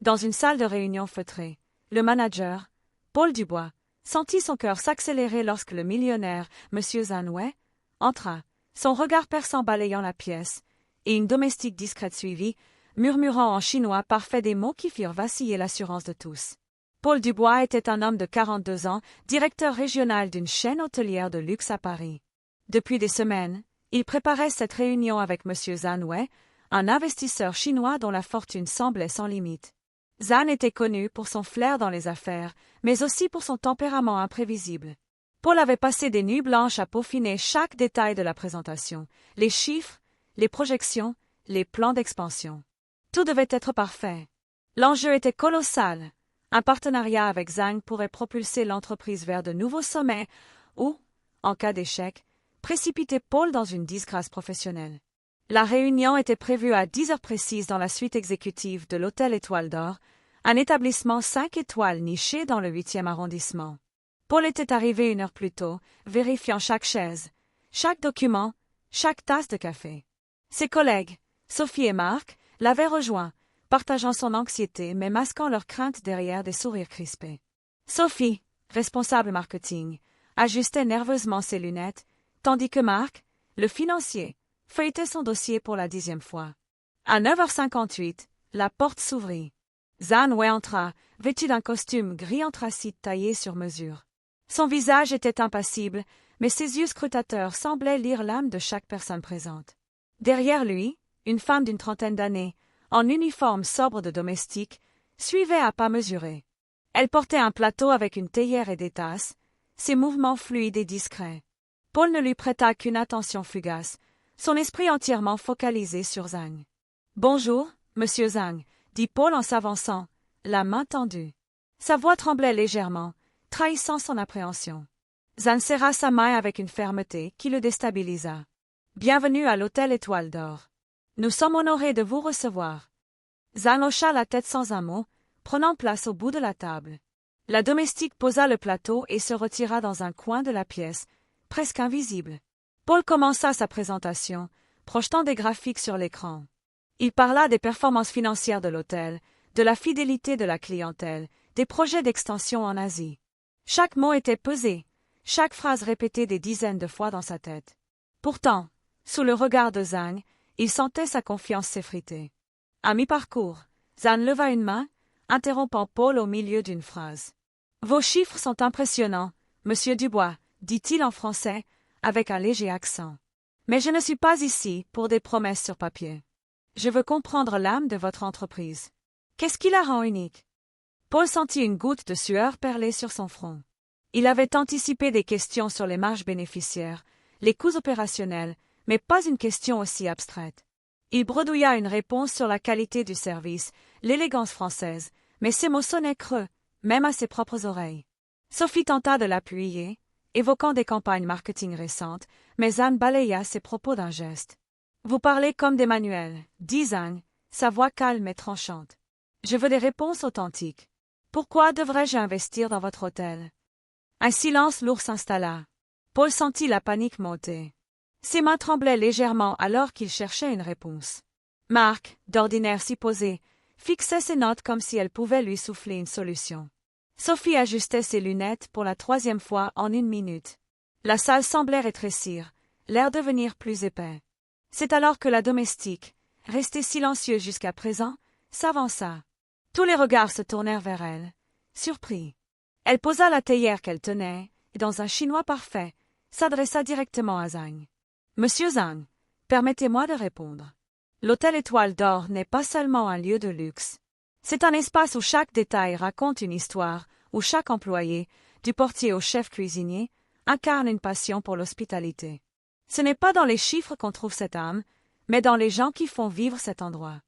Dans une salle de réunion feutrée, le manager, Paul Dubois, sentit son cœur s'accélérer lorsque le millionnaire, M. Zanwei, entra, son regard perçant balayant la pièce, et une domestique discrète suivit, murmurant en chinois parfait des mots qui firent vaciller l'assurance de tous. Paul Dubois était un homme de 42 ans, directeur régional d'une chaîne hôtelière de luxe à Paris. Depuis des semaines, il préparait cette réunion avec M. Zanwei, un investisseur chinois dont la fortune semblait sans limite. Zan était connu pour son flair dans les affaires, mais aussi pour son tempérament imprévisible. Paul avait passé des nuits blanches à peaufiner chaque détail de la présentation, les chiffres, les projections, les plans d'expansion. Tout devait être parfait. L'enjeu était colossal. Un partenariat avec Zhang pourrait propulser l'entreprise vers de nouveaux sommets ou, en cas d'échec, précipiter Paul dans une disgrâce professionnelle. La réunion était prévue à 10 heures précises dans la suite exécutive de l'Hôtel Étoile d'Or, un établissement 5 étoiles niché dans le 8e arrondissement. Paul était arrivé 1 heure plus tôt, vérifiant chaque chaise, chaque document, chaque tasse de café. Ses collègues, Sophie et Marc, l'avaient rejoint, partageant son anxiété mais masquant leurs craintes derrière des sourires crispés. Sophie, responsable marketing, ajustait nerveusement ses lunettes, tandis que Marc, le financier, feuilletait son dossier pour la 10e fois. À 9h58, la porte s'ouvrit. Zanwei entra, vêtu d'un costume gris anthracite taillé sur mesure. Son visage était impassible, mais ses yeux scrutateurs semblaient lire l'âme de chaque personne présente. Derrière lui, une femme d'une trentaine d'années, en uniforme sobre de domestique, suivait à pas mesurés. Elle portait un plateau avec une théière et des tasses, ses mouvements fluides et discrets. Paul ne lui prêta qu'une attention fugace, son esprit entièrement focalisé sur Zhang. « Bonjour, monsieur Zhang », dit Paul en s'avançant, la main tendue. Sa voix tremblait légèrement, trahissant son appréhension. Zhang serra sa main avec une fermeté qui le déstabilisa. « Bienvenue à l'Hôtel Étoile d'Or. Nous sommes honorés de vous recevoir. » Zhang hocha la tête sans un mot, prenant place au bout de la table. La domestique posa le plateau et se retira dans un coin de la pièce, presque invisible. Paul commença sa présentation, projetant des graphiques sur l'écran. Il parla des performances financières de l'hôtel, de la fidélité de la clientèle, des projets d'extension en Asie. Chaque mot était pesé, chaque phrase répétée des dizaines de fois dans sa tête. Pourtant, sous le regard de Zhang, il sentait sa confiance s'effriter. À mi-parcours, Zhang leva une main, interrompant Paul au milieu d'une phrase. « Vos chiffres sont impressionnants, monsieur Dubois, dit-il en français, avec un léger accent. Mais je ne suis pas ici pour des promesses sur papier. Je veux comprendre l'âme de votre entreprise. Qu'est-ce qui la rend unique? » Paul sentit une goutte de sueur perler sur son front. Il avait anticipé des questions sur les marges bénéficiaires, les coûts opérationnels, mais pas une question aussi abstraite. Il bredouilla une réponse sur la qualité du service, l'élégance française, mais ces mots sonnaient creux, même à ses propres oreilles. Sophie tenta de l'appuyer, évoquant des campagnes marketing récentes, mais Zhang balaya ses propos d'un geste. « Vous parlez comme des manuels, » dit Zhang, sa voix calme et tranchante. « Je veux des réponses authentiques. Pourquoi devrais-je investir dans votre hôtel? » Un silence lourd s'installa. Paul sentit la panique monter. Ses mains tremblaient légèrement alors qu'il cherchait une réponse. Marc, d'ordinaire si posé, fixait ses notes comme si elles pouvaient lui souffler une solution. Sophie ajustait ses lunettes pour la 3e fois en 1 minute. La salle semblait rétrécir, l'air devenir plus épais. C'est alors que la domestique, restée silencieuse jusqu'à présent, s'avança. Tous les regards se tournèrent vers elle, surpris. Elle posa la théière qu'elle tenait, et dans un chinois parfait, s'adressa directement à Zhang. « Monsieur Zhang, permettez-moi de répondre. L'Hôtel Étoile d'Or n'est pas seulement un lieu de luxe. C'est un espace où chaque détail raconte une histoire, où chaque employé, du portier au chef cuisinier, incarne une passion pour l'hospitalité. Ce n'est pas dans les chiffres qu'on trouve cette âme, mais dans les gens qui font vivre cet endroit. »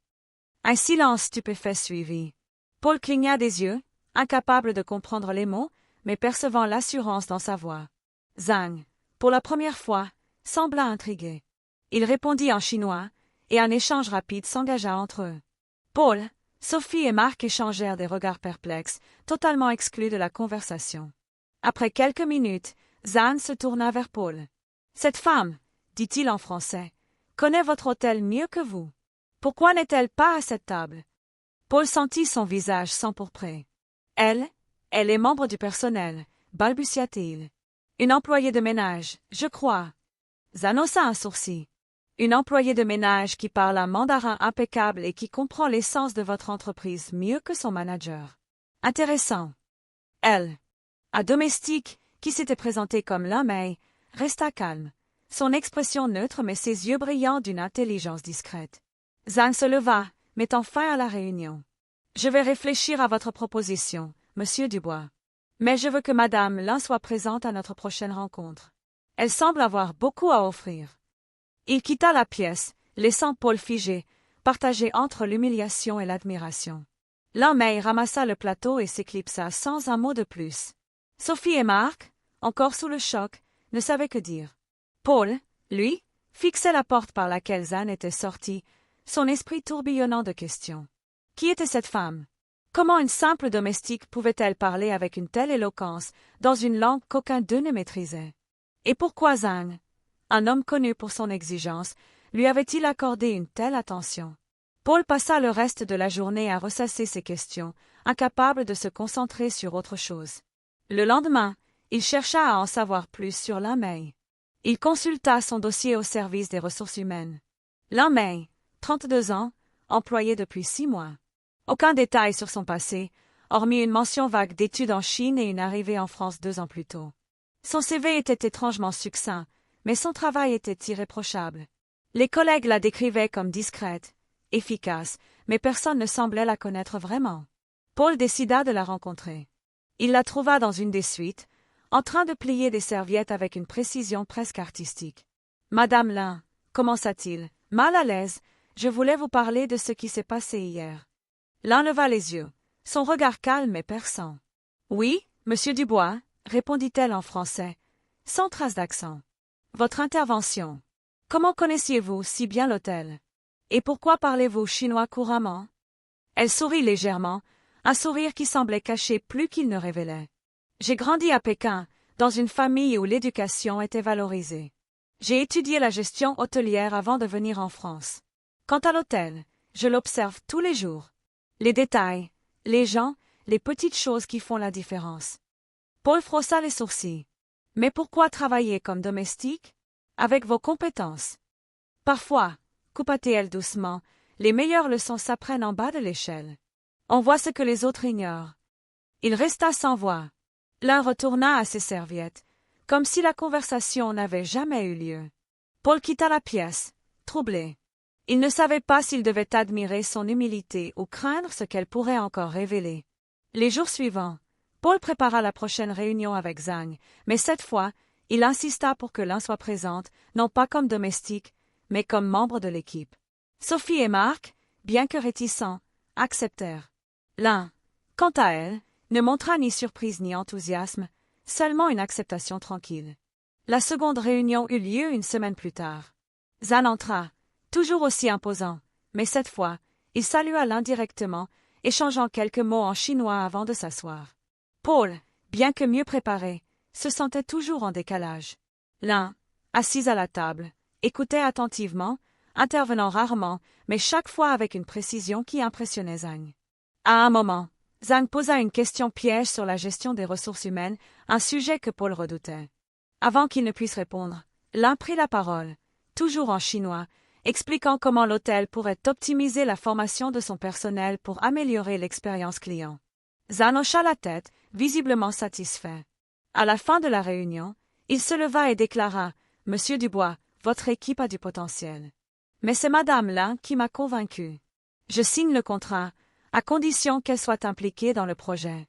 Un silence stupéfait suivit. Paul cligna des yeux, incapable de comprendre les mots, mais percevant l'assurance dans sa voix. Zhang, pour la première fois, sembla intrigué. Il répondit en chinois, et un échange rapide s'engagea entre eux. Paul, Sophie et Marc échangèrent des regards perplexes, totalement exclus de la conversation. Après quelques minutes, Zhang se tourna vers Paul. « Cette femme, dit-il en français, connaît votre hôtel mieux que vous. Pourquoi n'est-elle pas à cette table? » Paul sentit son visage s'empourprer. Elle est membre du personnel, balbutia-t-il. Une employée de ménage, je crois. Zan haussa un sourcil. Une employée de ménage qui parle un mandarin impeccable et qui comprend l'essence de votre entreprise mieux que son manager. Intéressant. Elle, un domestique, qui s'était présenté comme Lin Mei, resta calme, son expression neutre mais ses yeux brillants d'une intelligence discrète. Zhang se leva, mettant fin à la réunion. Je vais réfléchir à votre proposition, monsieur Dubois. Mais je veux que madame Lin soit présente à notre prochaine rencontre. Elle semble avoir beaucoup à offrir. Il quitta la pièce, laissant Paul figé, partagé entre l'humiliation et l'admiration. Lin Mei ramassa le plateau et s'éclipsa sans un mot de plus. Sophie et Marc, encore sous le choc, ne savaient que dire. Paul, lui, fixait la porte par laquelle Zan était sortie, son esprit tourbillonnant de questions. Qui était cette femme? Comment une simple domestique pouvait-elle parler avec une telle éloquence, dans une langue qu'aucun d'eux ne maîtrisait? Et pourquoi Zhang, un homme connu pour son exigence, lui avait-il accordé une telle attention? Paul passa le reste de la journée à ressasser ses questions, incapable de se concentrer sur autre chose. Le lendemain, il chercha à en savoir plus sur Lin Mei. Il consulta son dossier au service des ressources humaines. Lin Mei, 32 ans, employé depuis 6 mois. Aucun détail sur son passé, hormis une mention vague d'études en Chine et une arrivée en France 2 ans plus tôt. Son CV était étrangement succinct, mais son travail était irréprochable. Les collègues la décrivaient comme discrète, efficace, mais personne ne semblait la connaître vraiment. Paul décida de la rencontrer. Il la trouva dans une des suites, en train de plier des serviettes avec une précision presque artistique. « Madame Lin, commença-t-il, mal à l'aise, je voulais vous parler de ce qui s'est passé hier. » Lin leva les yeux, son regard calme et perçant. « Oui, monsieur Dubois, » répondit-elle en français, sans trace d'accent. « Votre intervention. Comment connaissiez-vous si bien l'hôtel? Et pourquoi parlez-vous chinois couramment? » Elle sourit légèrement, un sourire qui semblait cacher plus qu'il ne révélait. « J'ai grandi à Pékin, dans une famille où l'éducation était valorisée. J'ai étudié la gestion hôtelière avant de venir en France. Quant à l'hôtel, je l'observe tous les jours. Les détails, les gens, les petites choses qui font la différence. » Paul frossa les sourcils. « Mais pourquoi travailler comme domestique? Avec vos compétences. » Parfois, coupa-t-elle doucement, les meilleures leçons s'apprennent en bas de l'échelle. On voit ce que les autres ignorent. Il resta sans voix. L'un retourna à ses serviettes, comme si la conversation n'avait jamais eu lieu. Paul quitta la pièce, troublé. Il ne savait pas s'il devait admirer son humilité ou craindre ce qu'elle pourrait encore révéler. Les jours suivants, Paul prépara la prochaine réunion avec Zhang, mais cette fois, il insista pour que Lin soit présente, non pas comme domestique, mais comme membre de l'équipe. Sophie et Marc, bien que réticents, acceptèrent. Lin, quant à elle, ne montra ni surprise ni enthousiasme, seulement une acceptation tranquille. La seconde réunion eut lieu une semaine plus tard. Zhan entra, toujours aussi imposant, mais cette fois, il salua Lin directement, échangeant quelques mots en chinois avant de s'asseoir. Paul, bien que mieux préparé, se sentait toujours en décalage. Lin, assis à la table, écoutait attentivement, intervenant rarement, mais chaque fois avec une précision qui impressionnait Zhang. À un moment, Zhang posa une question piège sur la gestion des ressources humaines, un sujet que Paul redoutait. Avant qu'il ne puisse répondre, Lin prit la parole, toujours en chinois, expliquant comment l'hôtel pourrait optimiser la formation de son personnel pour améliorer l'expérience client. Zhang hocha la tête, visiblement satisfait. À la fin de la réunion, il se leva et déclara « Monsieur Dubois, votre équipe a du potentiel. Mais c'est Madame Lin qui m'a convaincu. Je signe le contrat, à condition qu'elle soit impliquée dans le projet. »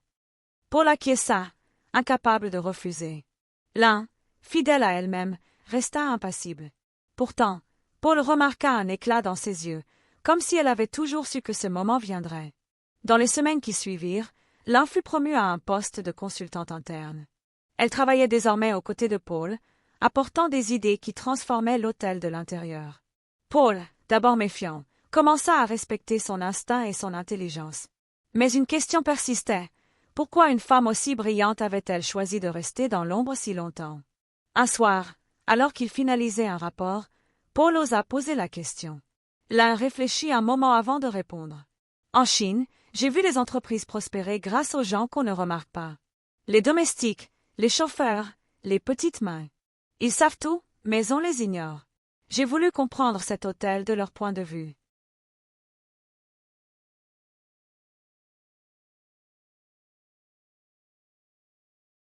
Paul acquiesça, incapable de refuser. Lin, fidèle à elle-même, resta impassible. Pourtant, Paul remarqua un éclat dans ses yeux, comme si elle avait toujours su que ce moment viendrait. Dans les semaines qui suivirent, Lin fut promue à un poste de consultante interne. Elle travaillait désormais aux côtés de Paul, apportant des idées qui transformaient l'hôtel de l'intérieur. Paul, d'abord méfiant, commença à respecter son instinct et son intelligence. Mais une question persistait. Pourquoi une femme aussi brillante avait-elle choisi de rester dans l'ombre si longtemps? Un soir, alors qu'il finalisait un rapport, Paul osa poser la question. Lin réfléchit un moment avant de répondre. En Chine, j'ai vu les entreprises prospérer grâce aux gens qu'on ne remarque pas. Les domestiques, les chauffeurs, les petites mains. Ils savent tout, mais on les ignore. J'ai voulu comprendre cet hôtel de leur point de vue.